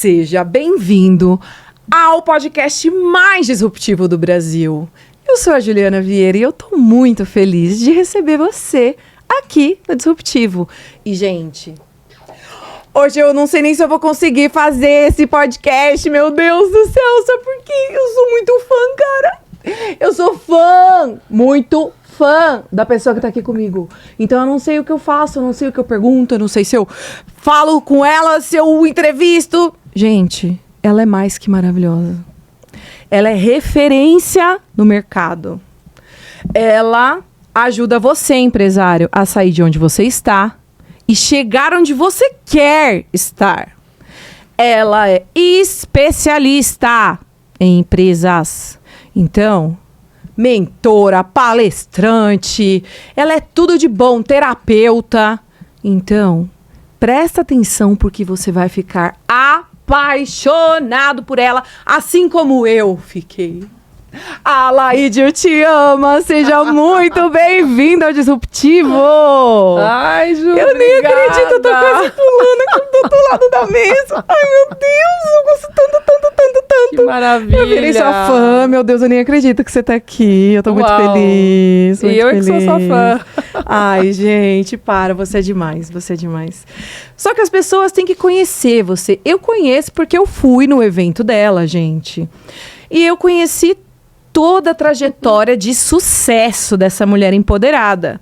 Seja bem-vindo ao podcast mais disruptivo do Brasil. Eu sou a Juliana Vieira e eu tô muito feliz de receber você aqui no Disruptivo. E, gente, hoje eu não sei nem se eu vou conseguir fazer esse podcast, meu Deus do céu, sabe por quê? Eu sou muito fã, cara. Eu sou muito fã da pessoa que tá aqui comigo. Então eu não sei o que eu faço, eu não sei o que eu pergunto, eu não sei se eu falo com ela, se eu entrevisto. Gente, ela é mais que maravilhosa. Ela é referência no mercado. Ela ajuda você, empresário, a sair de onde você está e chegar onde você quer estar. Ela é especialista em empresas. Então, mentora, palestrante, ela é tudo de bom, terapeuta. Então, presta atenção porque você vai ficar apaixonado por ela, assim como eu fiquei. A Laíde, eu te amo, seja muito bem-vinda ao Disruptivo. Ai, Ju, eu nem acredito, eu tô quase pulando aqui do outro lado da mesa. Ai, meu Deus, eu gosto tanto. Que maravilha. Eu virei sua fã, meu Deus, eu nem acredito que você tá aqui. Eu tô muito feliz. E eu feliz. que sou sua fã. Ai, gente, você é demais, você é demais. Só que as pessoas têm que conhecer você. Eu conheço porque eu fui no evento dela, gente. E eu conheci toda a trajetória de sucesso dessa mulher empoderada.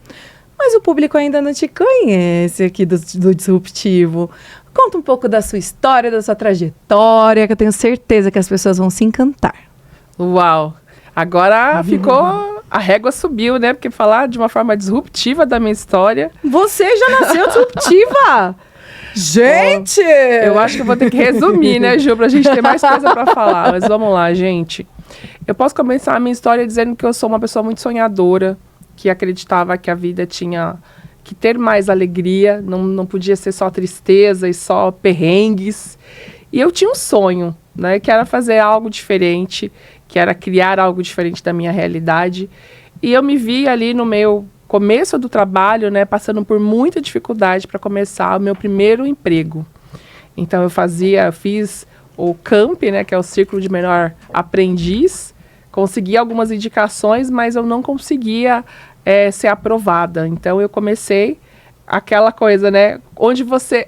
Mas o público ainda não te conhece aqui do Disruptivo. Conta um pouco da sua história, da sua trajetória, que eu tenho certeza que as pessoas vão se encantar. Uau! Agora ficou... A régua subiu, né? Porque falar de uma forma disruptiva da minha história... Você já nasceu disruptiva! Gente! Eu acho que eu vou ter que resumir, né, Ju? Pra gente ter mais coisa pra falar. Mas vamos lá, gente. Eu posso começar a minha história dizendo que eu sou uma pessoa muito sonhadora, que acreditava que a vida tinha que ter mais alegria, não podia ser só tristeza e só perrengues. E eu tinha um sonho, né, que era fazer algo diferente, que era criar algo diferente da minha realidade. E eu me vi ali no meu começo do trabalho, né, passando por muita dificuldade para começar o meu primeiro emprego. Então eu fiz o CAMP, né, que é o Círculo de Menor Aprendiz, consegui algumas indicações, mas eu não conseguia ser aprovada. Então eu comecei aquela coisa, né, onde você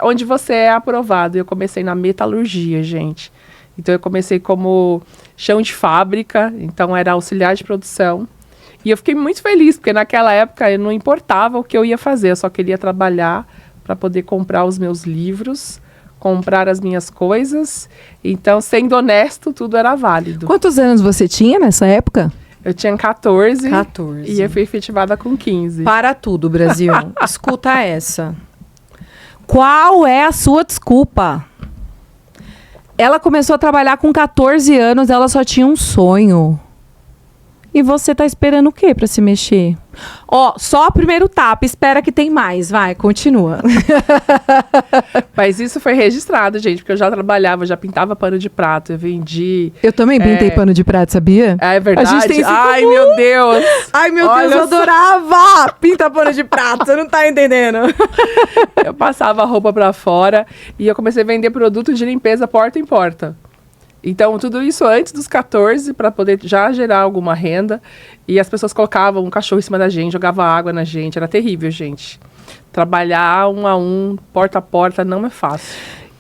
é aprovado. Eu comecei na metalurgia, gente. Então eu comecei como chão de fábrica, então era auxiliar de produção. E eu fiquei muito feliz, porque naquela época eu não importava o que eu ia fazer, eu só queria trabalhar para poder comprar os meus livros, comprar as minhas coisas. Então, sendo honesto, tudo era válido. Quantos anos você tinha nessa época? Eu tinha 14. 14. E eu fui efetivada com 15. Para tudo, Brasil. Escuta essa. Qual é a sua desculpa? Ela começou a trabalhar com 14 anos, ela só tinha um sonho. E você tá esperando o quê pra se mexer? Ó, só o primeiro tapa, espera que tem mais. Vai, continua. Mas isso foi registrado, gente, porque eu já trabalhava, já pintava pano de prato, eu vendi... Eu também pintei pano de prato, sabia? É verdade? A gente tem Ai, meu Deus! Ai, meu Deus, eu adorava! Pinta pano de prato, você não tá entendendo. Eu passava a roupa pra fora e eu comecei a vender produto de limpeza porta em porta. Então, tudo isso antes dos 14, para poder já gerar alguma renda. E as pessoas colocavam um cachorro em cima da gente, jogavam água na gente. Era terrível, gente. Trabalhar um a um, porta a porta, não é fácil.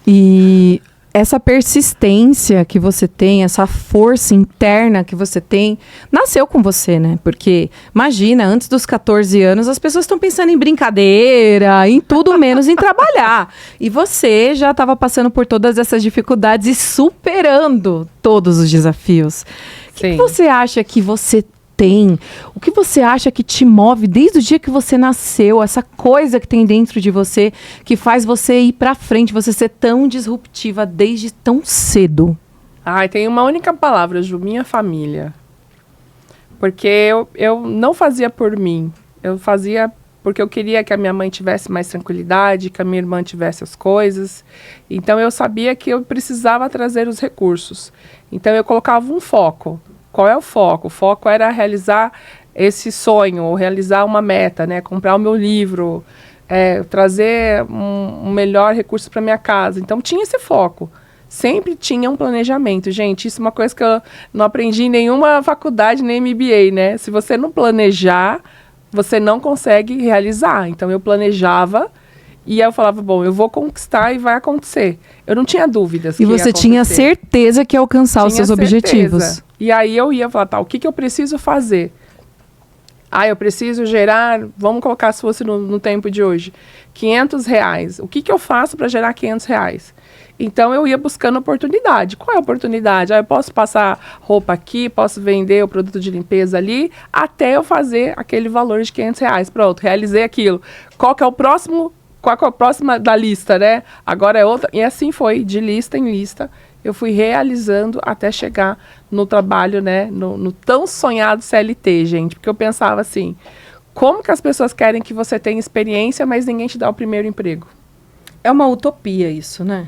E essa persistência que você tem, essa força interna que você tem, nasceu com você, né? Porque, imagina, antes dos 14 anos, as pessoas estão pensando em brincadeira, em tudo menos em trabalhar. E você já estava passando por todas essas dificuldades e superando todos os desafios. O que você acha que você tem? O que você acha que te move desde o dia que você nasceu? Essa coisa que tem dentro de você que faz você ir pra frente, você ser tão disruptiva desde tão cedo? Ai, tem uma única palavra, Ju, minha família. Porque eu não fazia por mim. Eu fazia porque eu queria que a minha mãe tivesse mais tranquilidade, que a minha irmã tivesse as coisas. Então eu sabia que eu precisava trazer os recursos. Então eu colocava um foco. Qual é o foco? O foco era realizar esse sonho, ou realizar uma meta, né? Comprar o meu livro, trazer um melhor recurso para minha casa. Então tinha esse foco. sempre tinha um planejamento. Gente, isso é uma coisa que eu não aprendi em nenhuma faculdade, nem MBA, né? Se você não planejar, você não consegue realizar. Então, eu planejava e aí eu falava, bom, eu vou conquistar e vai acontecer. Eu não tinha dúvidas. E você tinha certeza que ia alcançar os seus objetivos. E aí eu ia falar, o que eu preciso fazer? Eu preciso gerar, vamos colocar se fosse no tempo de hoje, R$500. O que eu faço para gerar R$500? Então, eu ia buscando oportunidade. Qual é a oportunidade? Eu posso passar roupa aqui, posso vender o produto de limpeza ali, até eu fazer aquele valor de R$500. Pronto, realizei aquilo. Qual é a próxima da lista, né? Agora é outra. E assim foi, de lista em lista, eu fui realizando até chegar no trabalho, né? No tão sonhado CLT, gente. Porque eu pensava assim, como que as pessoas querem que você tenha experiência, mas ninguém te dá o primeiro emprego? É uma utopia isso, né?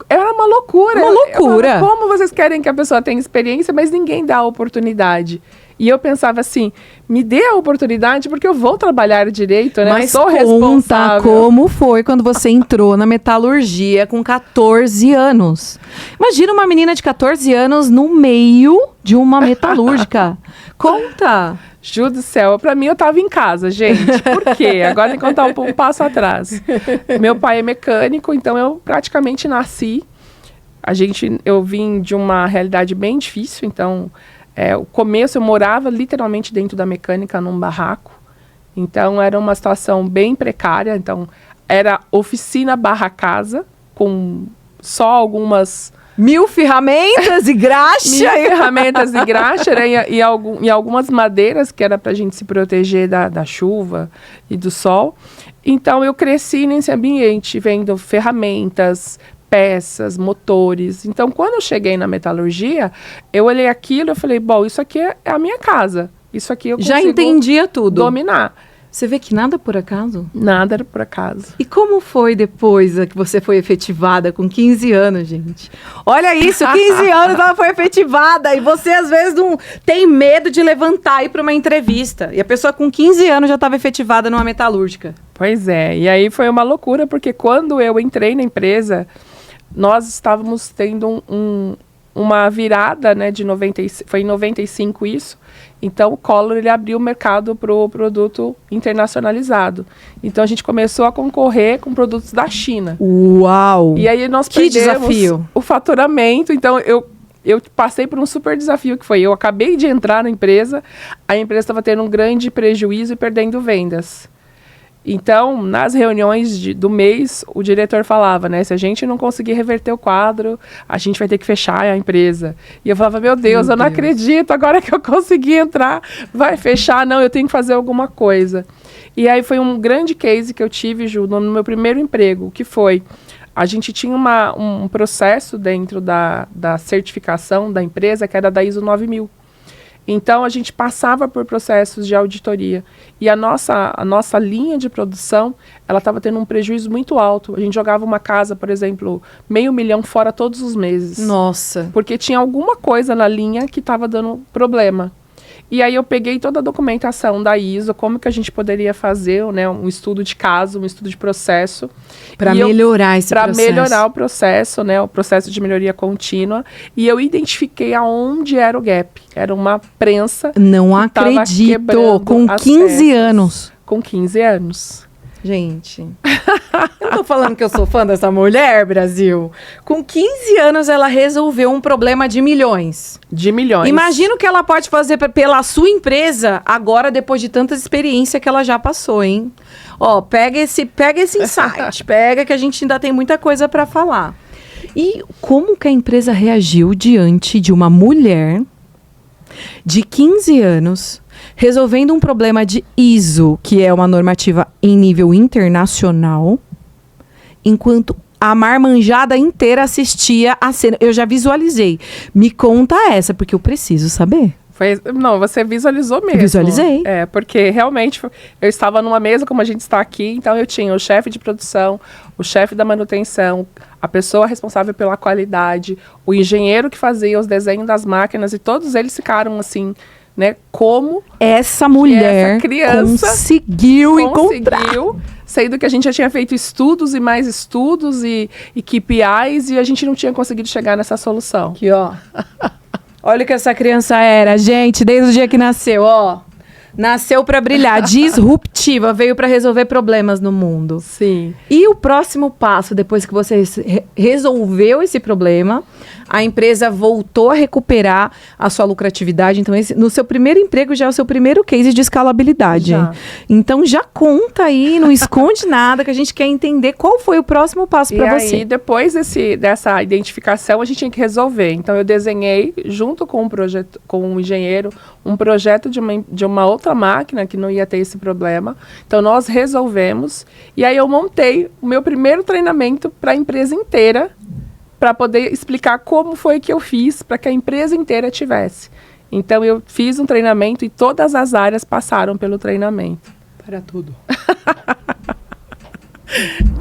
Era uma loucura. Uma loucura. Como vocês querem que a pessoa tenha experiência, mas ninguém dá a oportunidade? E eu pensava assim, me dê a oportunidade porque eu vou trabalhar direito, né? Mas eu sou responsável. Como foi quando você entrou na metalurgia com 14 anos? Imagina uma menina de 14 anos no meio de uma metalúrgica. Conta! Ju do céu, pra mim eu tava em casa, gente. Por quê? Agora tem que contar um passo atrás. Meu pai é mecânico, então eu praticamente nasci. Eu vim de uma realidade bem difícil, então... o começo eu morava literalmente dentro da mecânica num barraco, então era uma situação bem precária, então era oficina barra casa, com só algumas... 1000 ferramentas e graxa. 1000 ferramentas e graxa, né? e algumas madeiras que era pra gente se proteger da chuva e do sol. Então eu cresci nesse ambiente, vendo ferramentas, peças, motores. Então, quando eu cheguei na metalurgia, eu olhei aquilo e falei, bom, isso aqui é a minha casa. Isso aqui eu consigo já entendia tudo. Dominar. Você vê que nada por acaso? Nada era por acaso. E como foi depois que você foi efetivada com 15 anos, gente? Olha isso, 15 anos ela foi efetivada e você às vezes não tem medo de levantar e ir para uma entrevista. E a pessoa com 15 anos já estava efetivada numa metalúrgica. Pois é, e aí foi uma loucura, porque quando eu entrei na empresa, nós estávamos tendo uma virada, né, foi em 95 isso. Então, o Collor ele abriu o mercado para o produto internacionalizado. Então, a gente começou a concorrer com produtos da China. Uau! E aí, nós que perdemos desafio. O faturamento. Então, eu passei por um super desafio, que foi, eu acabei de entrar na empresa, a empresa estava tendo um grande prejuízo e perdendo vendas. Então, nas reuniões do mês, o diretor falava, né? Se a gente não conseguir reverter o quadro, a gente vai ter que fechar a empresa. E eu falava, meu Deus, eu não acredito, agora que eu consegui entrar, vai fechar? Não, eu tenho que fazer alguma coisa. E aí foi um grande case que eu tive, Ju, no meu primeiro emprego, que foi, a gente tinha um processo dentro da certificação da empresa, que era da ISO 9000. Então, a gente passava por processos de auditoria. E a nossa linha de produção, ela estava tendo um prejuízo muito alto. A gente jogava uma casa, por exemplo, R$500 mil fora todos os meses. Nossa! Porque tinha alguma coisa na linha que estava dando problema. E aí eu peguei toda a documentação da ISO, como que a gente poderia fazer, né, um estudo de caso, um estudo de processo. Para melhorar esse processo. Para melhorar o processo, né, o processo de melhoria contínua. E eu identifiquei aonde era o gap. Era uma prensa. Não acredito! Com 15 anos. Com 15 anos. Gente, eu não tô falando que eu sou fã dessa mulher, Brasil. Com 15 anos, ela resolveu um problema de milhões. De milhões. Imagina o que ela pode fazer pela sua empresa agora, depois de tanta experiência que ela já passou, hein? Ó, pega esse insight, pega que a gente ainda tem muita coisa para falar. E como que a empresa reagiu diante de uma mulher de 15 anos resolvendo um problema de ISO, que é uma normativa em nível internacional, enquanto a marmanjada inteira assistia a cena? Eu já visualizei. Me conta essa, porque eu preciso saber. Não, você visualizou mesmo. Visualizei. Porque realmente eu estava numa mesa como a gente está aqui, então eu tinha o chefe de produção, o chefe da manutenção, a pessoa responsável pela qualidade, o engenheiro que fazia os desenhos das máquinas, e todos eles ficaram assim, né, como essa mulher essa criança conseguiu encontrar sendo que a gente já tinha feito estudos e mais estudos e KPIs e a gente não tinha conseguido chegar nessa solução. Aqui, ó. Olha o que essa criança era, gente, desde o dia que nasceu, ó. Nasceu para brilhar, disruptiva, veio para resolver problemas no mundo. Sim. E o próximo passo, depois que você resolveu esse problema, a empresa voltou a recuperar a sua lucratividade. Então, no seu primeiro emprego já é o seu primeiro case de escalabilidade. Já. Então, já conta aí, não esconde nada, que a gente quer entender qual foi o próximo passo para você. E aí, depois dessa identificação, a gente tinha que resolver. Então, eu desenhei, junto com um engenheiro, um projeto de uma outra máquina que não ia ter esse problema. Então, nós resolvemos. E aí, eu montei o meu primeiro treinamento para a empresa inteira, para poder explicar como foi que eu fiz para que a empresa inteira tivesse. Então, eu fiz um treinamento e todas as áreas passaram pelo treinamento. Para tudo.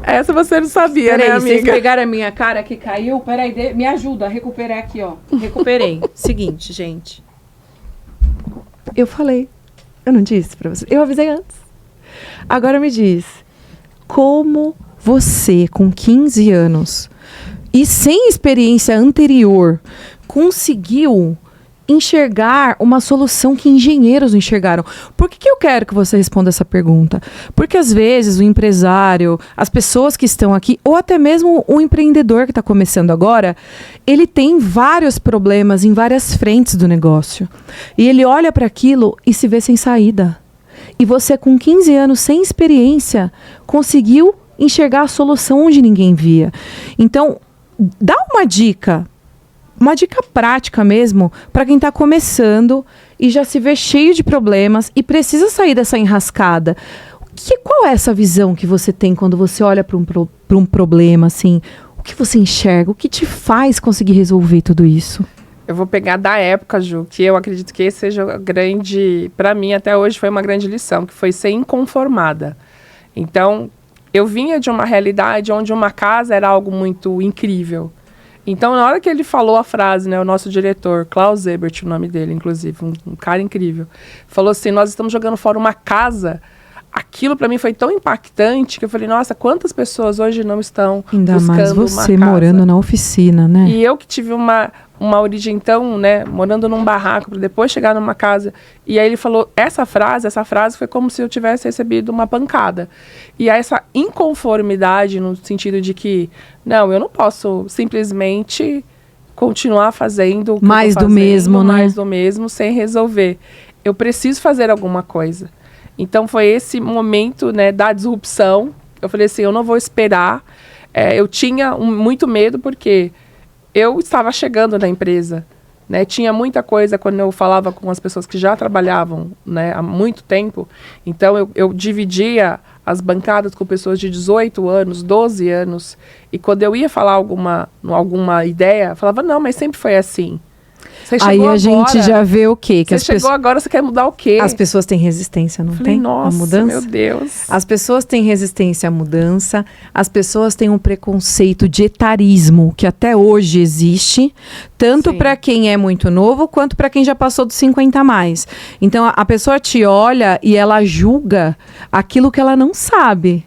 Essa você não sabia, Peraí, né, amiga? vocês pegaram a minha cara que caiu? Peraí, me ajuda a recuperar aqui, ó. Recuperei. Seguinte, gente. Eu falei. Eu não disse pra você. Eu avisei antes. Agora me diz. Como você, com 15 anos... e sem experiência anterior, conseguiu enxergar uma solução que engenheiros não enxergaram? Por que eu quero que você responda essa pergunta? Porque às vezes o empresário, as pessoas que estão aqui, ou até mesmo o empreendedor que está começando agora, ele tem vários problemas em várias frentes do negócio. E ele olha para aquilo e se vê sem saída. E você, com 15 anos, sem experiência, conseguiu enxergar a solução onde ninguém via. Então, dá uma dica prática mesmo, para quem está começando e já se vê cheio de problemas e precisa sair dessa enrascada. Qual é essa visão que você tem quando você olha para um problema, assim? O que você enxerga? O que te faz conseguir resolver tudo isso? Eu vou pegar da época, Ju, que eu acredito que esse seja grande, para mim até hoje foi uma grande lição, que foi ser inconformada. Então, eu vinha de uma realidade onde uma casa era algo muito incrível. Então, na hora que ele falou a frase, né, o nosso diretor, Klaus Ebert, o nome dele, inclusive, um cara incrível, falou assim, nós estamos jogando fora uma casa. Aquilo para mim foi tão impactante que eu falei, nossa, quantas pessoas hoje não estão ainda buscando mais você uma casa? Morando na oficina, né? E eu que tive uma origem tão, né, morando num barraco para depois chegar numa casa. E aí ele falou, essa frase foi como se eu tivesse recebido uma pancada. E essa inconformidade no sentido de que, não, eu não posso simplesmente continuar fazendo o que mais eu tô do mesmo, né? mais do mesmo, sem resolver. Eu preciso fazer alguma coisa. Então foi esse momento, né, da disrupção. Eu falei assim, eu não vou esperar. Eu tinha muito medo porque eu estava chegando na empresa, né? Tinha muita coisa quando eu falava com as pessoas que já trabalhavam, né, há muito tempo. Então eu dividia as bancadas com pessoas de 18 anos, 12 anos. E quando eu ia falar alguma ideia, eu falava, não, mas sempre foi assim. Aí a gente já vê o quê? Que você chegou agora, você quer mudar o quê? As pessoas têm resistência, não tem? Nossa, a mudança? Meu Deus. As pessoas têm resistência à mudança, as pessoas têm um preconceito de etarismo, que até hoje existe, tanto para quem é muito novo, quanto para quem já passou dos 50 a mais. Então, a pessoa te olha e ela julga aquilo que ela não sabe.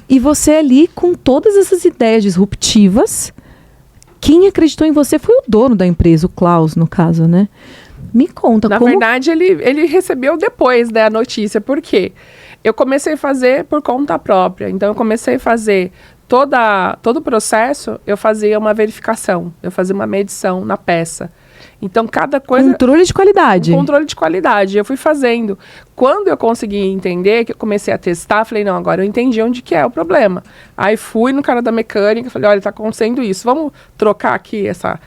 E você ali, com todas essas ideias disruptivas... Quem acreditou em você foi o dono da empresa, o Klaus, no caso, né? Me conta, Na verdade, ele recebeu depois, né, a notícia. Por quê? Eu comecei a fazer por conta própria. Então, eu comecei a fazer todo o processo, eu fazia uma verificação. Eu fazia uma medição na peça. Então, cada coisa... Controle de qualidade. Controle de qualidade. Eu fui fazendo. Quando eu consegui entender, que eu comecei a testar, falei, não, agora eu entendi onde que é o problema. Aí fui no cara da mecânica, falei, olha, tá acontecendo isso. Vamos trocar aqui essa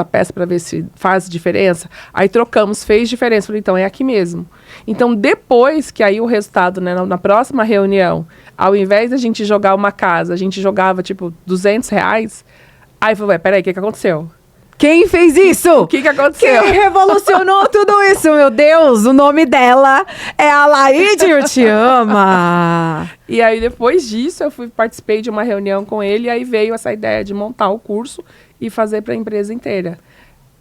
peça para ver se faz diferença? Aí trocamos, fez diferença. Falei, então é aqui mesmo. Então, depois que aí o resultado, né, na próxima reunião, ao invés da gente jogar uma casa, a gente jogava, tipo, R$200. Aí eu falei, peraí, o que aconteceu? Quem fez isso? O que aconteceu? Quem revolucionou tudo isso, meu Deus? O nome dela é Alaide Urtiama. E aí, depois disso, participei de uma reunião com ele, e aí veio essa ideia de montar o curso e fazer para a empresa inteira.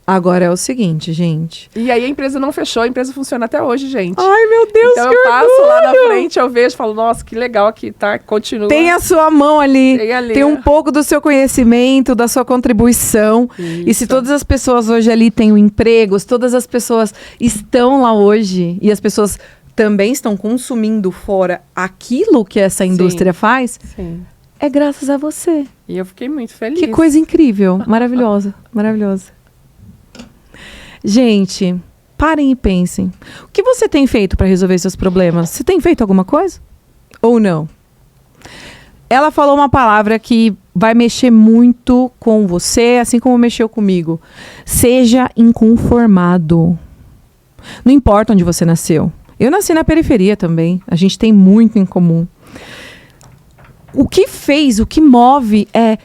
Agora é o seguinte, gente. E aí a empresa não fechou, a empresa funciona até hoje, gente. Ai, meu Deus, então que eu passo orgulho! lá na frente, eu vejo, falo, nossa, que legal que tá, continua. Tem a sua mão ali, Tem ali. tem um pouco do seu conhecimento, da sua contribuição. Isso. E se todas as pessoas hoje ali têm um emprego, se todas as pessoas estão lá hoje e as pessoas também estão consumindo fora aquilo que essa indústria faz, Sim. é graças a você. E eu fiquei muito feliz. Que coisa incrível, maravilhosa, maravilhosa. Gente, parem e pensem. O que você tem feito para resolver seus problemas? Você tem feito alguma coisa? Ou não? Ela falou uma palavra que vai mexer muito com você, assim como mexeu comigo. Seja inconformado. Não importa onde você nasceu. Eu nasci na periferia também. A gente tem muito em comum. O que move é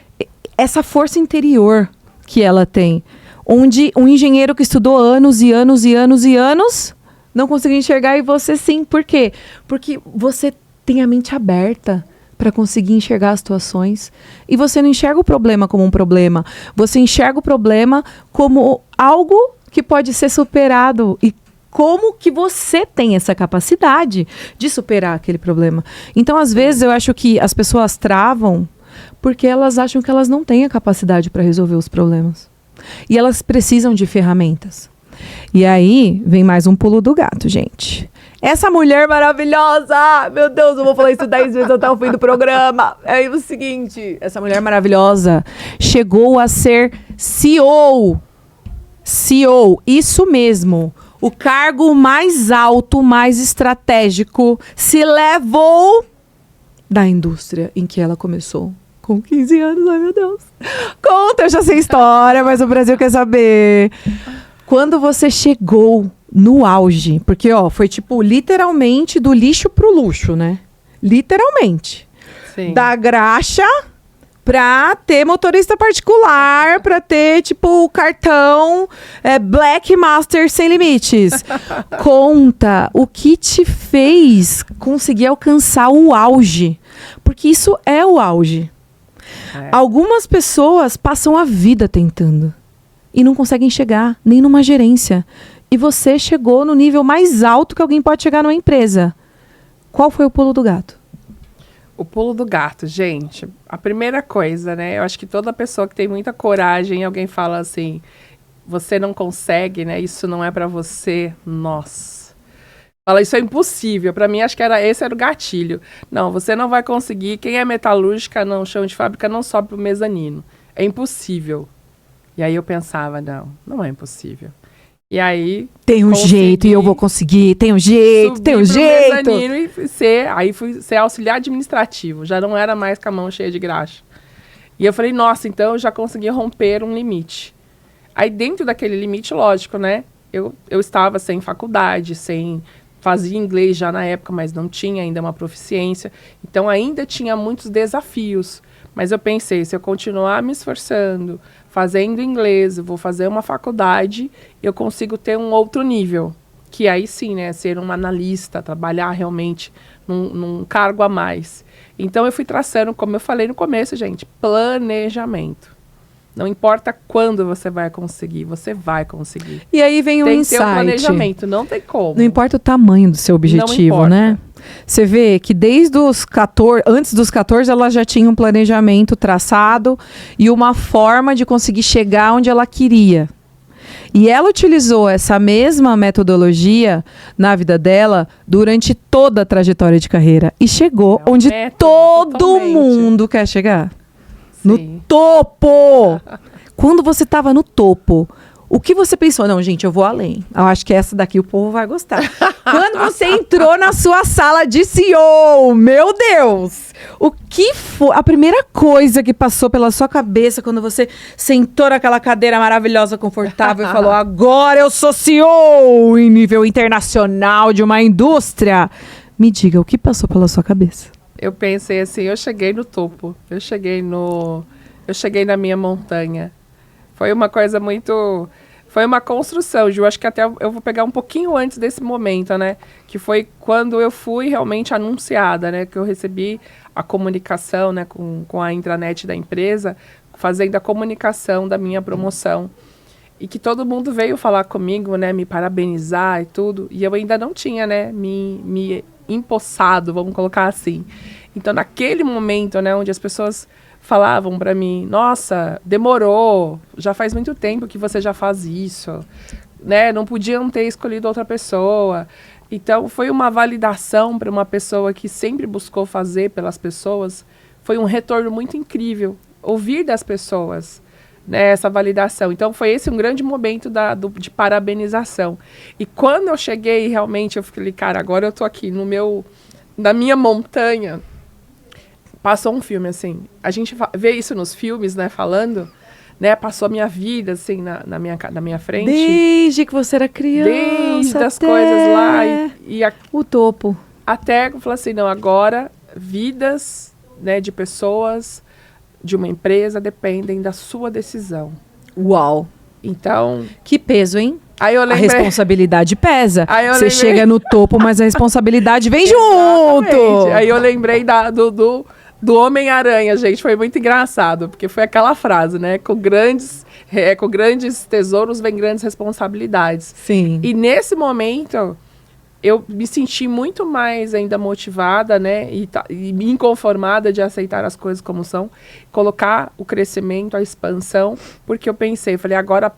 essa força interior que ela tem. Onde um engenheiro que estudou anos e anos e anos e anos não conseguiu enxergar e você sim. Por quê? Porque você tem a mente aberta para conseguir enxergar as situações. E você não enxerga o problema como um problema. Você enxerga o problema como algo que pode ser superado. E como que você tem essa capacidade de superar aquele problema. Então, às vezes, eu acho que as pessoas travam porque elas acham que elas não têm a capacidade para resolver os problemas. E elas precisam de ferramentas. E aí, vem mais um pulo do gato, gente. Essa mulher maravilhosa! Meu Deus, eu vou falar isso 10 vezes até o fim do programa. É o seguinte, essa mulher maravilhosa chegou a ser CEO. CEO, isso mesmo. O cargo mais alto, mais estratégico, se levou da indústria em que ela começou. Com 15 anos, ai meu Deus. Conta, eu já sei a história, mas o Brasil quer saber. Quando você chegou no auge, porque ó, foi tipo literalmente do lixo pro luxo, né? Literalmente. Sim. Da graxa pra ter motorista particular, pra ter, tipo, o cartão Black Master sem limites. Conta o que te fez conseguir alcançar o auge. Porque isso é o auge. Algumas pessoas passam a vida tentando e não conseguem chegar nem numa gerência. E você chegou no nível mais alto que alguém pode chegar numa empresa. Qual foi o pulo do gato? O pulo do gato, gente. A primeira coisa, né? Eu acho que toda pessoa que tem muita coragem, alguém fala assim, você não consegue, né? Isso não é pra você. Nossa. Fala, isso é impossível. Pra mim, acho que esse era o gatilho. Não, você não vai conseguir. Quem é metalúrgica, não, chão de fábrica, não sobe pro mezanino. É impossível. E aí eu pensava, não é impossível. E aí... Tem um jeito e eu vou conseguir. Tem um jeito, tem um jeito. E fui ser auxiliar administrativo. Já não era mais com a mão cheia de graxa. E eu falei, nossa, então eu já consegui romper um limite. Aí dentro daquele limite, lógico, né? Eu estava sem faculdade, fazia inglês já na época, mas não tinha ainda uma proficiência. Então ainda tinha muitos desafios. Mas eu pensei, se eu continuar me esforçando, fazendo inglês, vou fazer uma faculdade, eu consigo ter um outro nível. Que aí sim, né, ser um analista, trabalhar realmente num cargo a mais. Então eu fui traçando, como eu falei no começo, gente, planejamento. Não importa quando você vai conseguir, você vai conseguir. E aí vem um insight. Tem que ter um planejamento, não tem como. Não importa o tamanho do seu objetivo, né? Você vê que desde os 14, antes dos 14, ela já tinha um planejamento traçado e uma forma de conseguir chegar onde ela queria. E ela utilizou essa mesma metodologia na vida dela durante toda a trajetória de carreira. E chegou onde todo mundo quer chegar. Sim. No topo! Quando você estava no topo, o que você pensou? Não, gente, eu vou além. Eu acho que essa daqui o povo vai gostar. Quando você entrou na sua sala de CEO, meu Deus! O que foi a primeira coisa que passou pela sua cabeça quando você sentou naquela cadeira maravilhosa, confortável e falou, agora eu sou CEO em nível internacional de uma indústria? Me diga, o que passou pela sua cabeça? Eu pensei assim, eu cheguei no topo, eu cheguei na minha montanha. Foi uma coisa muito... Foi uma construção, Ju. Acho que até eu vou pegar um pouquinho antes desse momento, né? Que foi quando eu fui realmente anunciada, né? Que eu recebi a comunicação, né? Com a intranet da empresa, fazendo a comunicação da minha promoção. e que todo mundo veio falar comigo, né, me parabenizar e tudo, e eu ainda não tinha, né, me empossado, vamos colocar assim. Então, naquele momento, né, onde as pessoas falavam para mim, nossa, demorou, já faz muito tempo que você já faz isso, né, não podiam ter escolhido outra pessoa. Então, foi uma validação para uma pessoa que sempre buscou fazer pelas pessoas, foi um retorno muito incrível, ouvir das pessoas, né, essa validação. Então, foi esse um grande momento de parabenização. E quando eu cheguei, realmente, eu falei, cara, agora eu tô aqui na minha montanha. Passou um filme, assim. A gente vê isso nos filmes, né, falando, né, passou a minha vida, assim, na minha frente. Desde que você era criança. Desde as coisas lá o topo. Até eu falei assim, não, agora vidas, né, de pessoas, de uma empresa, dependem da sua decisão. Uau! Então... Que peso, hein? Aí eu lembrei... A responsabilidade pesa. Você lembrei... chega no topo, mas a responsabilidade vem junto! Aí eu lembrei do Homem-Aranha, gente. Foi muito engraçado, porque foi aquela frase, né? Com grandes tesouros vem grandes responsabilidades. Sim. E nesse momento... eu me senti muito mais ainda motivada, né, e inconformada de aceitar as coisas como são, colocar o crescimento, a expansão, porque eu pensei, falei, agora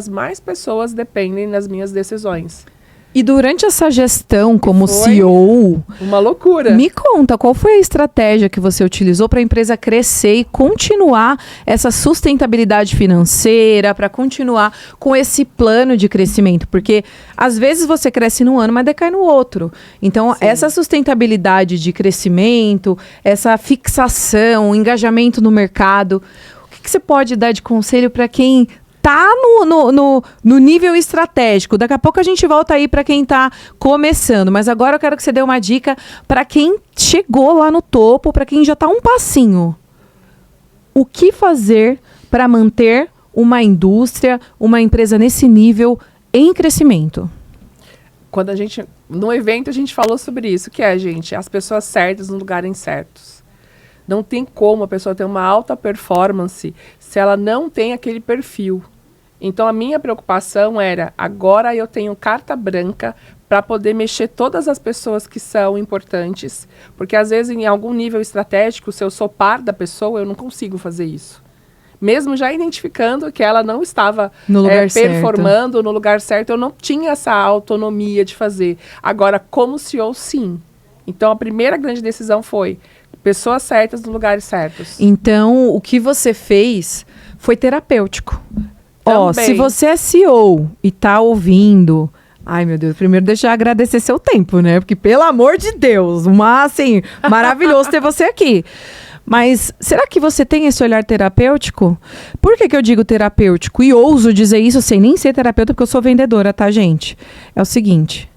mais pessoas dependem das minhas decisões. E durante essa gestão como CEO... uma loucura. Me conta, qual foi a estratégia que você utilizou para a empresa crescer e continuar essa sustentabilidade financeira, para continuar com esse plano de crescimento? Porque, às vezes, você cresce num ano, mas decai no outro. Então, sim, essa sustentabilidade de crescimento, essa fixação, engajamento no mercado, o que você pode dar de conselho para quem... tá no nível estratégico. Daqui a pouco a gente volta aí para quem está começando. Mas agora eu quero que você dê uma dica para quem chegou lá no topo, para quem já está um passinho. O que fazer para manter uma indústria, uma empresa nesse nível em crescimento? Quando no evento a gente falou sobre isso, que é, gente, as pessoas certas nos lugares certos. Não tem como a pessoa ter uma alta performance se ela não tem aquele perfil. Então, a minha preocupação era, agora eu tenho carta branca para poder mexer todas as pessoas que são importantes. Porque, às vezes, em algum nível estratégico, se eu sou par da pessoa, eu não consigo fazer isso. Mesmo já identificando que ela não estava performando no lugar certo, eu não tinha essa autonomia de fazer. Agora, como CEO, sim. Então, a primeira grande decisão foi pessoas certas nos lugares certos. Então, o que você fez foi terapêutico. Ó, se você é CEO e tá ouvindo... Ai, meu Deus, primeiro deixa eu agradecer seu tempo, né? Porque, pelo amor de Deus, assim, maravilhoso ter você aqui. Mas será que você tem esse olhar terapêutico? Por que eu digo terapêutico? E ouso dizer isso sem nem ser terapeuta, porque eu sou vendedora, tá, gente? É o seguinte,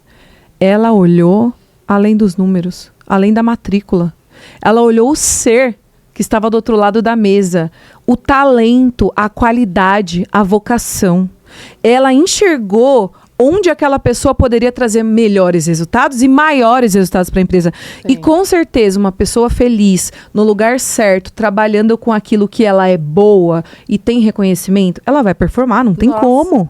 ela olhou além dos números, além da matrícula. Ela olhou o ser que estava do outro lado da mesa, o talento, a qualidade, a vocação. Ela enxergou onde aquela pessoa poderia trazer melhores resultados e maiores resultados para a empresa. Sim. E com certeza, uma pessoa feliz, no lugar certo, trabalhando com aquilo que ela é boa e tem reconhecimento, ela vai performar, não tem como.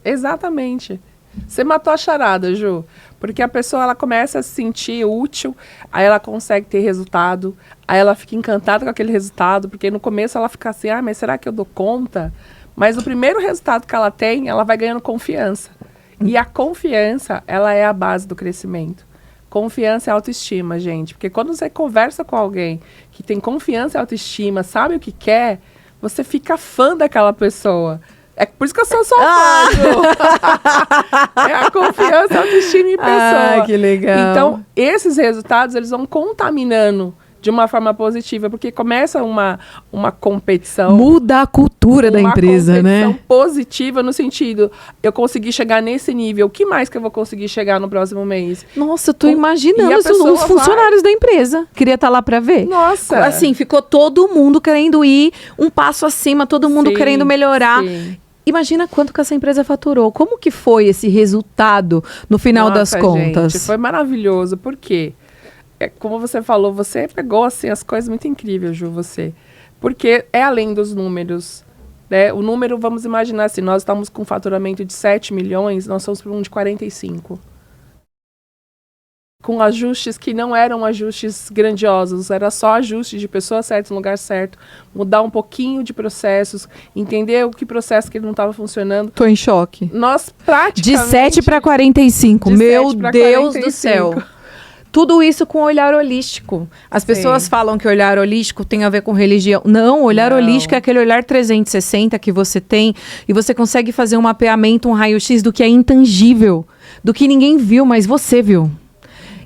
Exatamente. Você matou a charada, Ju. Porque a pessoa ela começa a se sentir útil, aí ela consegue ter resultado, aí ela fica encantada com aquele resultado, porque no começo ela fica assim, mas será que eu dou conta? Mas o primeiro resultado que ela tem, ela vai ganhando confiança. E a confiança, ela é a base do crescimento. Confiança e autoestima, gente. Porque quando você conversa com alguém que tem confiança e autoestima, sabe o que quer, você fica fã daquela pessoa. É por isso que eu sou só fã, Ju. É a confiança, a autoestima em pessoa. Ah, que legal. Então, esses resultados, eles vão contaminando de uma forma positiva, porque começa uma competição. Muda a cultura da empresa, né? Uma competição positiva no sentido, eu consegui chegar nesse nível, o que mais que eu vou conseguir chegar no próximo mês? Nossa, eu tô imaginando os funcionários da empresa. Queria estar lá para ver. Nossa! Assim, ficou todo mundo querendo ir um passo acima, todo mundo querendo melhorar. Sim. Imagina quanto que essa empresa faturou. Como que foi esse resultado no final das contas? Gente, foi maravilhoso. Por quê? Como você falou, você pegou assim, as coisas muito incríveis, Ju, você. Porque é além dos números. Né? O número, vamos imaginar assim, nós estamos com um faturamento de 7 milhões, nós somos para um de 45. Com ajustes que não eram ajustes grandiosos, era só ajuste de pessoa certa no lugar certo, mudar um pouquinho de processos, entender o que processo que ele não estava funcionando. Tô em choque. Nós praticamente... De 7 para 45. De Meu 7 pra Deus 45. do céu. Tudo isso com olhar holístico. As pessoas falam que olhar holístico tem a ver com religião. Não, olhar holístico é aquele olhar 360 que você tem e você consegue fazer um mapeamento, um raio-x do que é intangível, do que ninguém viu, mas você viu.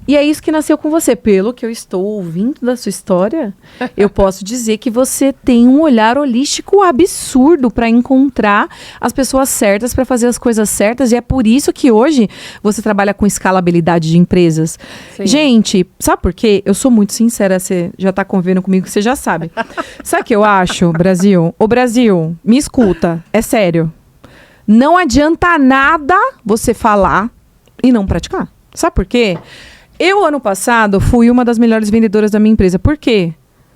E é isso que nasceu com você. Pelo que eu estou ouvindo da sua história, eu posso dizer que você tem um olhar holístico absurdo para encontrar as pessoas certas, para fazer as coisas certas. E é por isso que hoje você trabalha com escalabilidade de empresas. Sim. Gente, sabe por quê? Eu sou muito sincera, você já está convivendo comigo, você já sabe. Sabe o que eu acho, Brasil? Ô, Brasil, me escuta, é sério. Não adianta nada você falar e não praticar. Sabe por quê? Eu, ano passado, fui uma das melhores vendedoras da minha empresa. Por quê?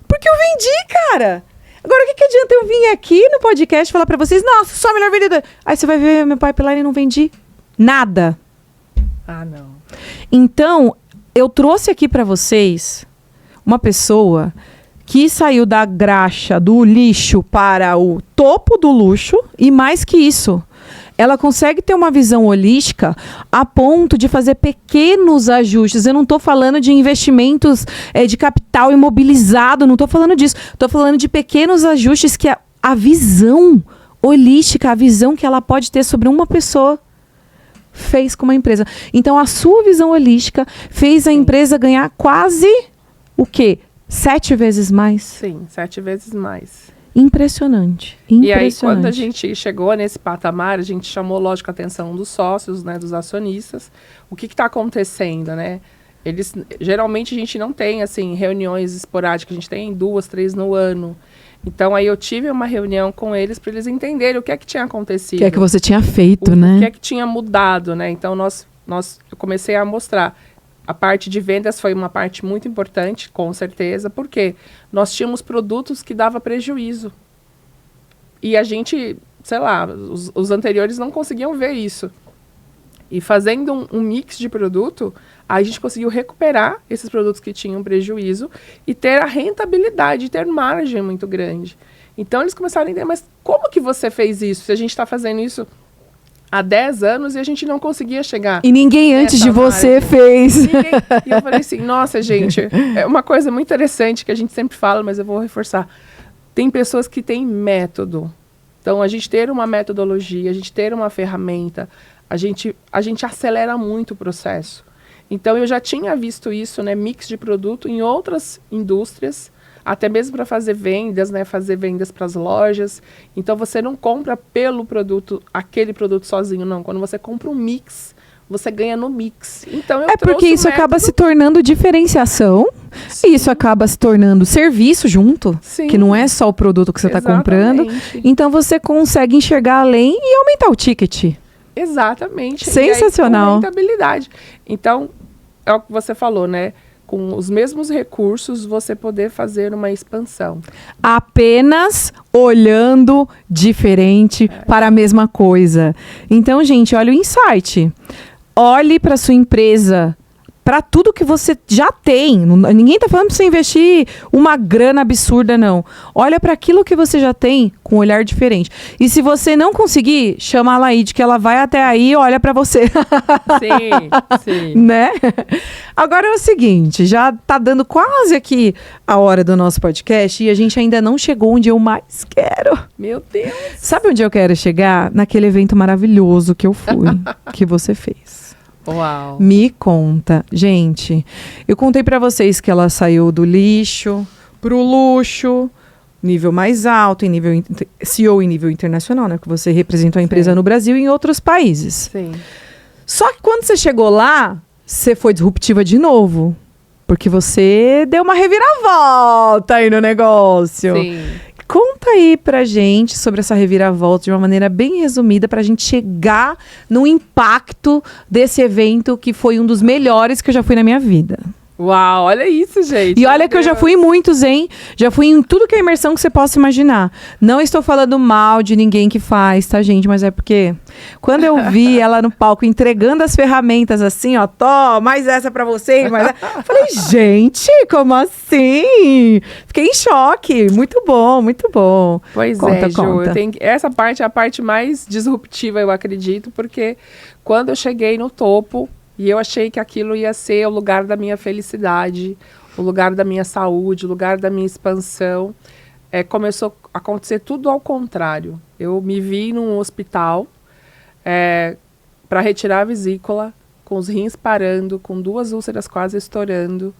Porque eu vendi, cara. Agora, o que adianta eu vir aqui no podcast e falar pra vocês, nossa, sou a melhor vendedora. Aí você vai ver meu pipeline e não vendi nada. Ah, não. Então, eu trouxe aqui pra vocês uma pessoa que saiu da graxa, do lixo para o topo do luxo. E mais que isso, ela consegue ter uma visão holística a ponto de fazer pequenos ajustes. Eu não estou falando de investimentos de capital imobilizado, não estou falando disso. Estou falando de pequenos ajustes que a visão holística, a visão que ela pode ter sobre uma pessoa, fez com uma empresa. Então, a sua visão holística fez a empresa ganhar quase o quê? 7 vezes mais? Sim, 7 vezes mais. Impressionante. E aí, quando a gente chegou nesse patamar, a gente chamou, lógico, a atenção dos sócios, né, dos acionistas. O que está acontecendo, né? Geralmente, a gente não tem, assim, reuniões esporádicas. A gente tem 2, 3 no ano. Então, aí eu tive uma reunião com eles para eles entenderem o que é que tinha acontecido. O que é que você tinha feito, né? O que é que tinha mudado, né? Então, eu comecei a mostrar. A parte de vendas foi uma parte muito importante, com certeza, porque nós tínhamos produtos que davam prejuízo. E a gente, sei lá, os anteriores não conseguiam ver isso. E fazendo um mix de produto, a gente conseguiu recuperar esses produtos que tinham prejuízo e ter a rentabilidade, ter margem muito grande. Então, eles começaram a entender, mas como que você fez isso? Se a gente está fazendo isso há 10 anos e a gente não conseguia chegar. E ninguém antes de você fez. E eu falei assim, nossa, gente, é uma coisa muito interessante que a gente sempre fala, mas eu vou reforçar. Tem pessoas que têm método. Então, a gente ter uma metodologia, a gente ter uma ferramenta, a gente acelera muito o processo. Então, eu já tinha visto isso, né, mix de produto em outras indústrias, até mesmo para fazer vendas, né? Fazer vendas para as lojas. Então, você não compra pelo produto, aquele produto sozinho, não. Quando você compra um mix, você ganha no mix. Então, porque isso acaba se tornando diferenciação. Sim. E isso acaba se tornando serviço junto. Sim. Que não é só o produto que você está comprando. Então, você consegue enxergar além e aumentar o ticket. Exatamente. Sensacional. E aí, rentabilidade. Então, é o que você falou, né? Com os mesmos recursos, você poder fazer uma expansão. Apenas olhando diferente para a mesma coisa. Então, gente, olha o insight. Olhe para sua empresa, para tudo que você já tem. Ninguém está falando para você investir uma grana absurda, não. Olha para aquilo que você já tem com um olhar diferente. E se você não conseguir, chama a Laide, que ela vai até aí e olha para você. Sim. Né? Agora é o seguinte, já tá dando quase aqui a hora do nosso podcast e a gente ainda não chegou onde eu mais quero. Meu Deus! Sabe onde eu quero chegar? Naquele evento maravilhoso que eu fui, que você fez. Uau! Me conta. Gente, eu contei pra vocês que ela saiu do lixo pro luxo, nível mais alto, CEO em nível internacional, né? Que você representou a empresa no Brasil e em outros países. Sim. Só que quando você chegou lá, você foi disruptiva de novo. Porque você deu uma reviravolta aí no negócio. Sim. Conta aí pra gente sobre essa reviravolta de uma maneira bem resumida pra gente chegar no impacto desse evento que foi um dos melhores que eu já fui na minha vida. Uau, olha isso, gente. E olha que eu já fui em muitos, hein? Já fui em tudo que é imersão que você possa imaginar. Não estou falando mal de ninguém que faz, tá, gente? Mas é porque quando eu vi ela no palco entregando as ferramentas assim, ó, mais essa pra você, mais essa. Eu falei, gente, como assim? Fiquei em choque. Muito bom, muito bom. Pois Conta, Ju, conta. essa parte é a parte mais disruptiva, eu acredito, porque quando eu cheguei no topo, e eu achei que aquilo ia ser o lugar da minha felicidade, o lugar da minha saúde, o lugar da minha expansão. Começou a acontecer tudo ao contrário. Eu me vi num hospital para retirar a vesícula, com os rins parando, com 2 úlceras quase estourando.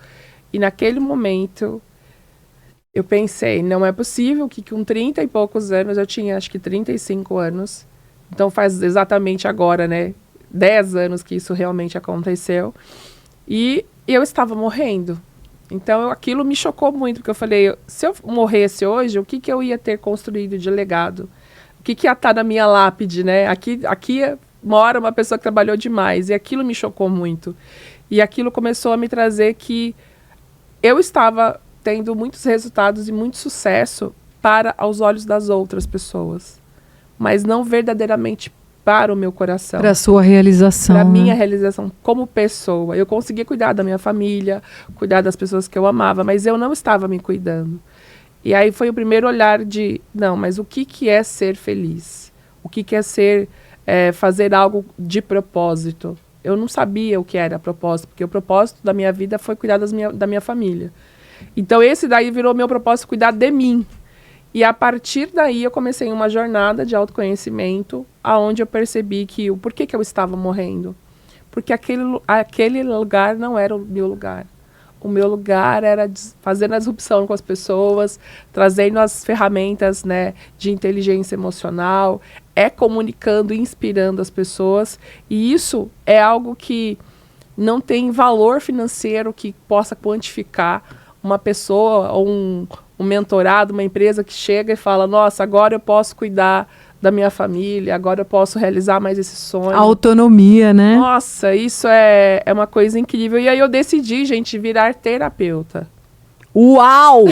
E naquele momento, eu pensei, não é possível que com 30 e poucos anos, eu tinha acho que 35 anos, então faz exatamente agora, né? 10 anos que isso realmente aconteceu, e eu estava morrendo. Então aquilo me chocou muito, porque eu falei, se eu morresse hoje, o que eu ia ter construído de legado? O que ia estar na minha lápide, né? Aqui mora uma pessoa que trabalhou demais, e aquilo me chocou muito. E aquilo começou a me trazer que eu estava tendo muitos resultados e muito sucesso para aos olhos das outras pessoas, mas não verdadeiramente para o meu coração. Para a sua realização. Para a minha realização como pessoa. Eu conseguia cuidar da minha família, cuidar das pessoas que eu amava, mas eu não estava me cuidando. E aí foi o primeiro olhar de, não, mas o que é ser feliz? O que é ser, fazer algo de propósito? Eu não sabia o que era propósito, porque o propósito da minha vida foi cuidar da minha família. Então esse daí virou meu propósito, cuidar de mim. E a partir daí eu comecei uma jornada de autoconhecimento, aonde eu percebi que por que eu estava morrendo? Porque aquele lugar não era o meu lugar. O meu lugar era fazendo a disrupção com as pessoas, trazendo as ferramentas, né, de inteligência emocional, comunicando, inspirando as pessoas. E isso é algo que não tem valor financeiro que possa quantificar uma pessoa ou um mentorado, uma empresa que chega e fala, nossa, agora eu posso cuidar da minha família, agora eu posso realizar mais esse sonho. A autonomia, né? Nossa, isso é uma coisa incrível. E aí eu decidi, gente, virar terapeuta. Uau!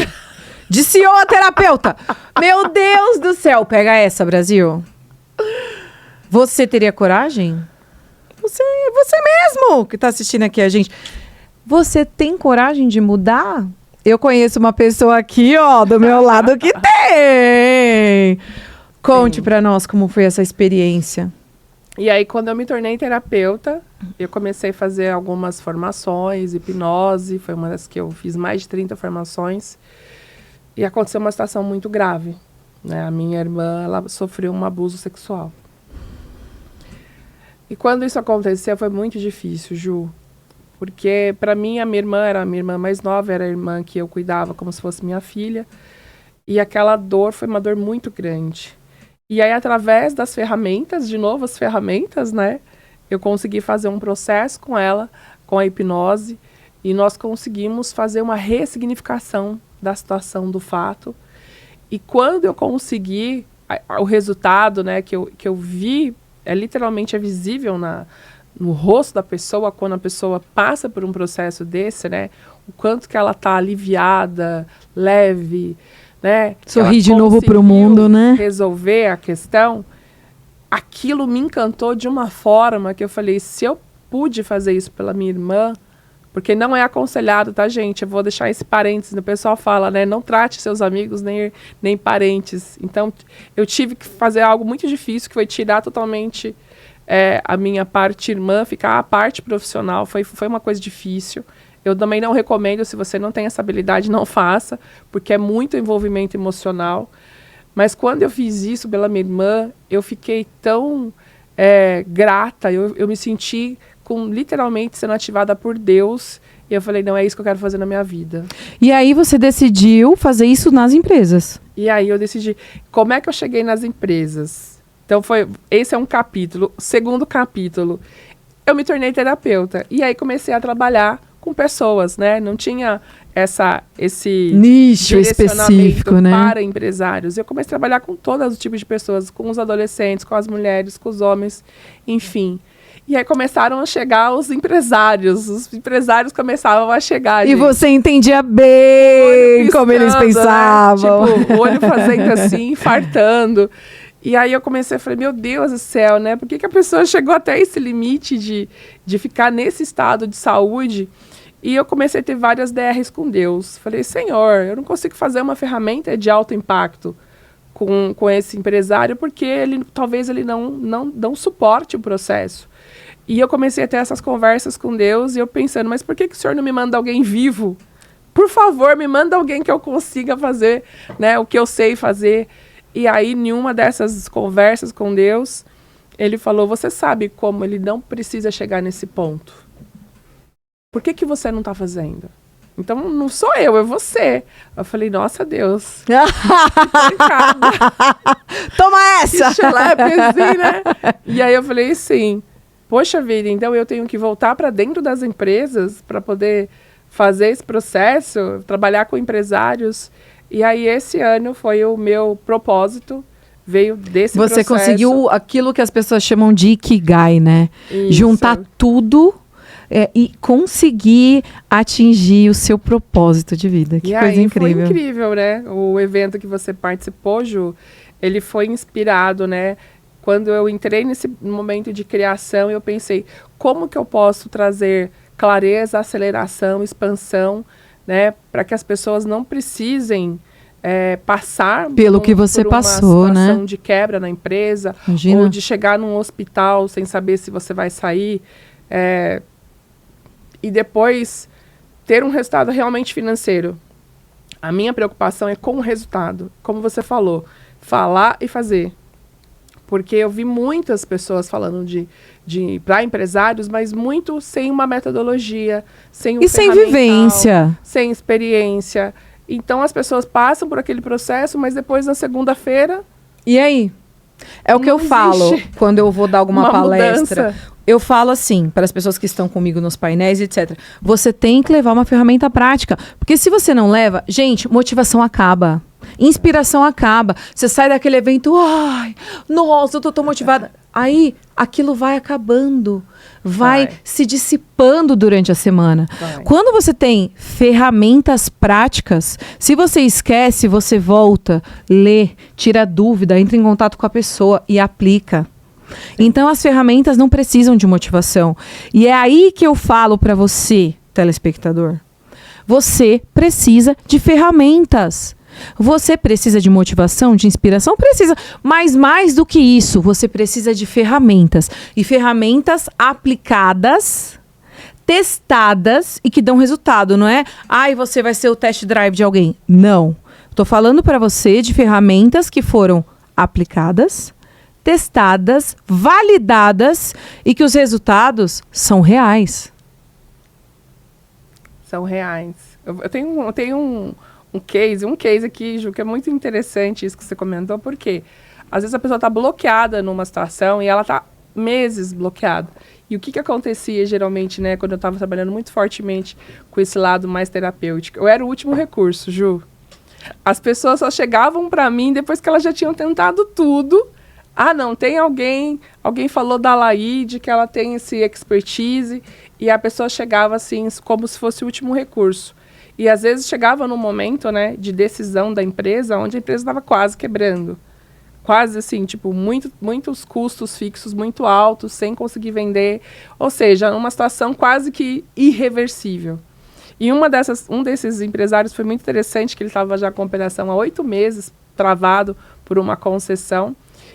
De CEO a terapeuta! Meu Deus do céu! Pega essa, Brasil. Você teria coragem? Você mesmo que tá assistindo aqui a gente. Você tem coragem de mudar? Eu conheço uma pessoa aqui, ó, do meu lado que tem. Conte pra nós como foi essa experiência. E aí, quando eu me tornei terapeuta, eu comecei a fazer algumas formações, hipnose, foi uma das que eu fiz mais de 30 formações. E aconteceu uma situação muito grave, né? A minha irmã, ela sofreu um abuso sexual. E quando isso aconteceu, foi muito difícil, Ju. Porque, para mim, a minha irmã era a minha irmã mais nova, era a irmã que eu cuidava como se fosse minha filha. E aquela dor foi uma dor muito grande. E aí, através das ferramentas, de novo as ferramentas, né? Eu consegui fazer um processo com ela, com a hipnose, e nós conseguimos fazer uma ressignificação da situação, do fato. E quando eu consegui, o resultado, né, que eu vi, literalmente visível no rosto da pessoa, quando a pessoa passa por um processo desse, né? O quanto que ela está aliviada, leve, né? Sorrir de novo para o mundo, né? Resolver a questão. Aquilo me encantou de uma forma que eu falei, se eu pude fazer isso pela minha irmã, porque não é aconselhado, tá, gente? Eu vou deixar esse parênteses. O pessoal fala, né? Não trate seus amigos nem parentes. Então, eu tive que fazer algo muito difícil, que foi tirar totalmente a minha parte irmã, ficar a parte profissional. Foi uma coisa difícil. Eu também não recomendo, se você não tem essa habilidade, não faça, porque é muito envolvimento emocional. Mas quando eu fiz isso pela minha irmã, eu fiquei tão grata, eu me senti literalmente sendo ativada por Deus. E eu falei, não, é isso que eu quero fazer na minha vida. E aí você decidiu fazer isso nas empresas? E aí eu decidi, como é que eu cheguei nas empresas? Então esse é um capítulo. Segundo capítulo, eu me tornei terapeuta. E aí comecei a trabalhar com pessoas, né? Não tinha esse nicho específico, né? Para empresários. Eu comecei a trabalhar com todos os tipos de pessoas, com os adolescentes, com as mulheres, com os homens, enfim. E aí começaram a chegar os empresários começavam a chegar. E gente. você entendia bem Piscando, como eles pensavam. Né? Tipo, o olho fazendo assim, fartando. E aí eu comecei a falar, meu Deus do céu, né? Por que a pessoa chegou até esse limite de ficar nesse estado de saúde? E eu comecei a ter várias DRs com Deus. Falei, Senhor, eu não consigo fazer uma ferramenta de alto impacto com esse empresário, porque talvez ele não suporte o processo. E eu comecei a ter essas conversas com Deus, e eu pensando, mas por que o Senhor não me manda alguém vivo? Por favor, me manda alguém que eu consiga fazer, né, o que eu sei fazer. E aí, em uma dessas conversas com Deus, ele falou, você sabe como ele não precisa chegar nesse ponto? Por que você não está fazendo? Então, não sou eu, é você. Eu falei, nossa, Deus. Toma essa! Assim, né? E aí eu falei assim, poxa vida, então eu tenho que voltar para dentro das empresas para poder fazer esse processo, trabalhar com empresários. E aí esse ano foi o meu propósito, veio desse processo. Você conseguiu aquilo que as pessoas chamam de Ikigai, né? Isso. Juntar tudo e conseguir atingir o seu propósito de vida. Que coisa incrível. Foi incrível, né? O evento que você participou, Ju, ele foi inspirado, né? Quando eu entrei nesse momento de criação, eu pensei, como que eu posso trazer clareza, aceleração, expansão, né? Para que as pessoas não precisem passar pelo que você passou, uma situação né? de quebra na empresa, Imagina. ou de chegar num hospital sem saber se você vai sair, e depois ter um resultado realmente financeiro. A minha preocupação é com o resultado, como você falou, falar e fazer. Porque eu vi muitas pessoas falando para empresários, mas muito sem uma metodologia, sem um E sem vivência. sem experiência. Então, as pessoas passam por aquele processo, mas depois, na segunda-feira... E aí? É o que eu falo quando eu vou dar alguma palestra. Mudança. Eu falo assim, para as pessoas que estão comigo nos painéis, etc. Você tem que levar uma ferramenta prática. Porque se você não leva, gente, motivação acaba. Inspiração acaba. Você sai daquele evento, ai, nossa, eu tô tão motivada. Aí, aquilo vai acabando. Vai se dissipando durante a semana. Quando você tem ferramentas práticas, se você esquece, você volta, lê, tira dúvida, entra em contato com a pessoa e aplica. Então, as ferramentas não precisam de motivação. E é aí que eu falo para você, telespectador. Você precisa de ferramentas. Você precisa de motivação, de inspiração? Precisa. Mas mais do que isso, você precisa de ferramentas. E ferramentas aplicadas, testadas e que dão resultado. Não é, você vai ser o test drive de alguém. Não. Estou falando para você de ferramentas que foram aplicadas, testadas, validadas e que os resultados são reais. São reais. Eu tenho um case aqui, Ju, que é muito interessante isso que você comentou, porque às vezes a pessoa está bloqueada numa situação e ela está meses bloqueada. E o que acontecia geralmente, né, quando eu estava trabalhando muito fortemente com esse lado mais terapêutico? Eu era o último recurso, Ju. As pessoas só chegavam para mim depois que elas já tinham tentado tudo. Não, tem alguém falou da Laide, que ela tem esse expertise, e a pessoa chegava assim, como se fosse o último recurso. E às vezes chegava num momento, né, de decisão da empresa, onde a empresa estava quase quebrando. Quase assim, tipo, muitos custos fixos muito altos, sem conseguir vender. Ou seja, numa situação quase que irreversível. E um desses empresários foi muito interessante, que ele estava já com a operação há 8 meses, travado por uma concessão.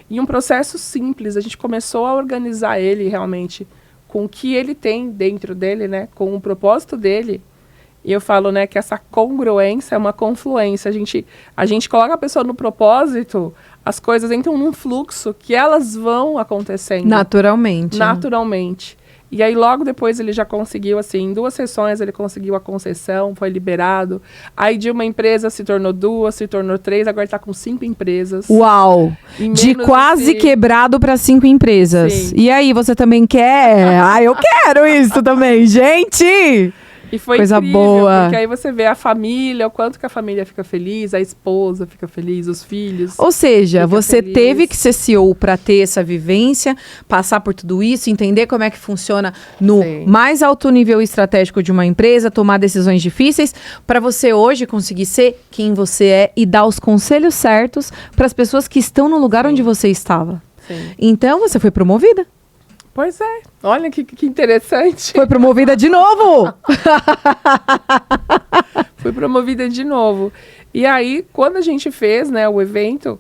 E um processo simples, a gente começou a organizar ele realmente com o que ele tem dentro dele, né, com o propósito dele. E eu falo, né, que essa congruência é uma confluência. A gente coloca a pessoa no propósito, as coisas entram num fluxo que elas vão acontecendo. Naturalmente. Naturalmente. E aí, logo depois, ele já conseguiu, assim, em 2 sessões, ele conseguiu a concessão, foi liberado. Aí, de uma empresa, se tornou 2, se tornou 3, agora está com 5 empresas. Uau! De quase quebrado para 5 empresas. Sim. E aí, você também quer? Eu quero isso também, gente! E foi Coisa incrível, boa. porque aí você vê a família, o quanto que a família fica feliz, a esposa fica feliz, os filhos. Ou seja, Fica você feliz. teve que ser CEO para ter essa vivência, passar por tudo isso, entender como é que funciona no Sim. mais alto nível estratégico de uma empresa, tomar decisões difíceis, para você hoje conseguir ser quem você é e dar os conselhos certos para as pessoas que estão no lugar onde você estava. Sim. Então, você foi promovida. Pois é, olha que interessante. Foi promovida de novo. Fui promovida de novo. E aí, quando a gente fez, né, o evento,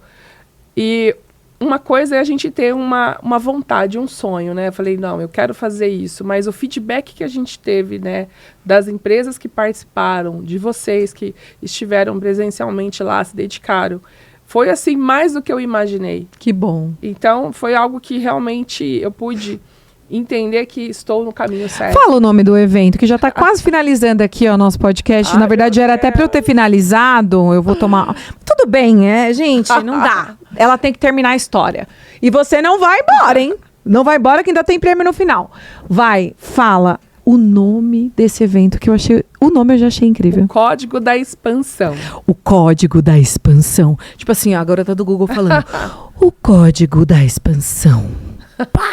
e uma coisa é a gente ter uma vontade, um sonho, né? Eu falei, não, eu quero fazer isso. Mas o feedback que a gente teve, né, das empresas que participaram, de vocês que estiveram presencialmente lá, se dedicaram, foi, assim, mais do que eu imaginei. Que bom. Então, foi algo que realmente eu pude entender que estou no caminho certo. Fala o nome do evento, que já está quase finalizando aqui o nosso podcast. Ai, Na verdade, meu era até para eu ter finalizado. Eu vou tomar... Tudo bem, gente, não dá. Ela tem que terminar a história. E você não vai embora, hein? Não vai embora que ainda tem prêmio no final. Vai, fala o nome desse evento, que eu achei... O nome eu já achei incrível. Código da Expansão. O Código da Expansão. Tipo assim, ó, a garota do Google falando. O Código da Expansão. Pá!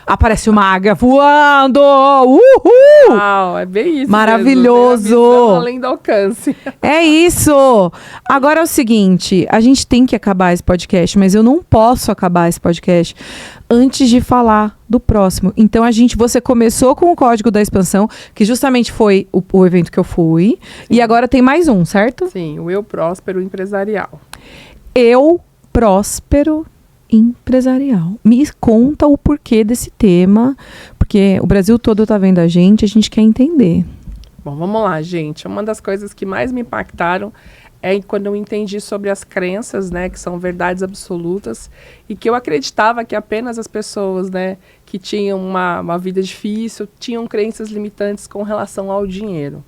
Aparece uma águia voando! Uhul! Uau, é bem isso. Maravilhoso! Mesmo, tem uma visão além do alcance. É isso! Agora é o seguinte, a gente tem que acabar esse podcast, mas eu não posso acabar esse podcast antes de falar do próximo. Então, você começou com o Código da Expansão, que justamente foi o evento que eu fui, e agora tem mais um, certo? Sim, o Eu Próspero Empresarial. Eu Próspero Empresarial. Me conta o porquê desse tema, porque o Brasil todo tá vendo a gente quer entender. Bom, vamos lá, gente. Uma das coisas que mais me impactaram é quando eu entendi sobre as crenças, né, que são verdades absolutas, e que eu acreditava que apenas as pessoas, né, que tinham uma vida difícil, tinham crenças limitantes com relação ao dinheiro.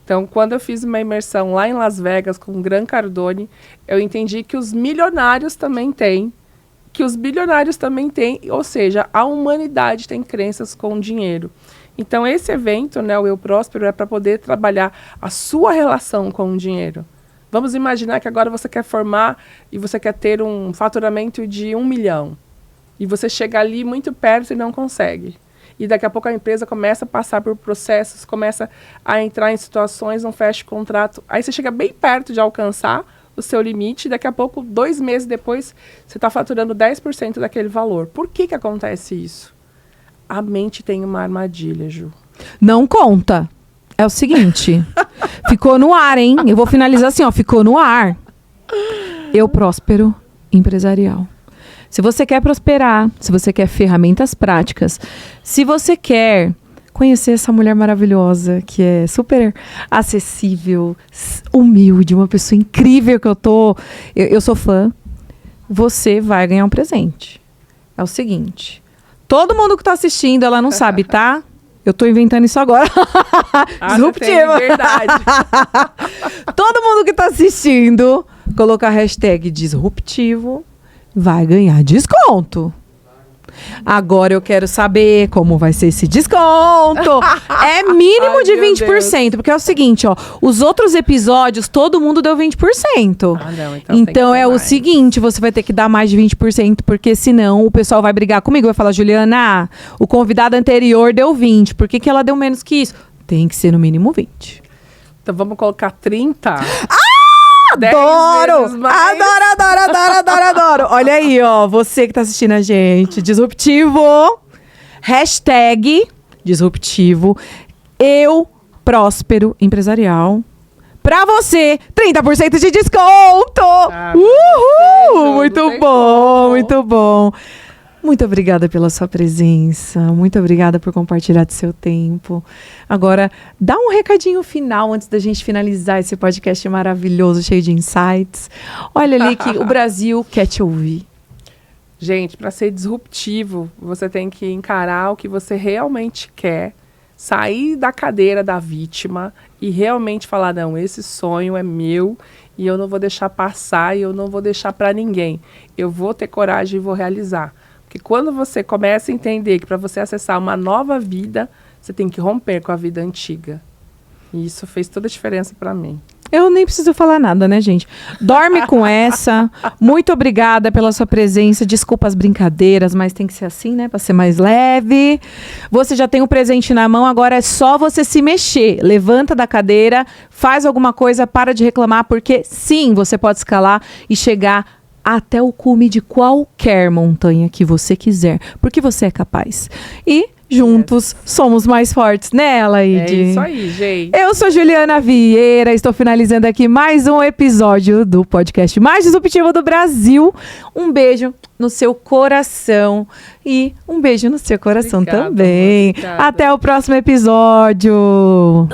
Então, quando eu fiz uma imersão lá em Las Vegas com o Grant Cardone, eu entendi que os milionários também têm, que os bilionários também têm, ou seja, a humanidade tem crenças com dinheiro. Então, esse evento, né, o Eu Próspero, é para poder trabalhar a sua relação com o dinheiro. Vamos imaginar que agora você quer formar e você quer ter um faturamento de 1 milhão. E você chega ali muito perto e não consegue. E daqui a pouco a empresa começa a passar por processos, começa a entrar em situações, não fecha o contrato. Aí você chega bem perto de alcançar o seu limite, e daqui a pouco, 2 meses depois, você está faturando 10% daquele valor. Por que acontece isso? A mente tem uma armadilha, Ju. Não conta. É o seguinte, ficou no ar, hein? Eu vou finalizar assim, ó, ficou no ar. Eu Próspero Empresarial. Se você quer prosperar, se você quer ferramentas práticas, se você quer conhecer essa mulher maravilhosa, que é super acessível, humilde, uma pessoa incrível que eu sou fã, você vai ganhar um presente. É o seguinte, todo mundo que tá assistindo, ela não sabe, tá? Eu tô inventando isso agora. Disruptiva. Verdade. Todo mundo que tá assistindo, colocar a hashtag disruptivo, vai ganhar desconto. Agora eu quero saber como vai ser esse desconto. É mínimo Ai, de meu 20%, porque é o seguinte, ó, os outros episódios todo mundo deu 20%. Ah, não, Então tem que é ter o mais. seguinte, você vai ter que dar mais de 20%, porque senão o pessoal vai brigar comigo, vai falar, Juliana, o convidado anterior deu 20, por que ela deu menos que isso? Tem que ser no mínimo 20. Então vamos colocar 30? Adoro! 10 vezes mais. Adoro! Olha aí, ó, você que tá assistindo a gente, disruptivo, hashtag disruptivo, eu próspero empresarial. Pra você, 30% de desconto! Ah, Uhul! não Muito tem bom, como. muito bom. Muito obrigada pela sua presença. Muito obrigada por compartilhar do seu tempo. Agora, dá um recadinho final antes da gente finalizar esse podcast maravilhoso, cheio de insights. Olha ali que o Brasil quer te ouvir. Gente, para ser disruptivo, você tem que encarar o que você realmente quer, sair da cadeira da vítima e realmente falar, não, esse sonho é meu e eu não vou deixar passar e eu não vou deixar para ninguém. Eu vou ter coragem e vou realizar. Porque quando você começa a entender que para você acessar uma nova vida, você tem que romper com a vida antiga. E isso fez toda a diferença para mim. Eu nem preciso falar nada, né, gente? Dorme com essa. Muito obrigada pela sua presença. Desculpa as brincadeiras, mas tem que ser assim, né? Pra ser mais leve. Você já tem um presente na mão, agora é só você se mexer. Levanta da cadeira, faz alguma coisa, para de reclamar, porque sim, você pode escalar e chegar até o cume de qualquer montanha que você quiser, porque você é capaz. E juntos somos mais fortes, né, Alaide? É isso aí, gente. Eu sou Juliana Vieira, estou finalizando aqui mais um episódio do podcast mais disruptivo do Brasil. Um beijo no seu coração e um beijo no seu coração Obrigada, também. amor, obrigada. Até o próximo episódio.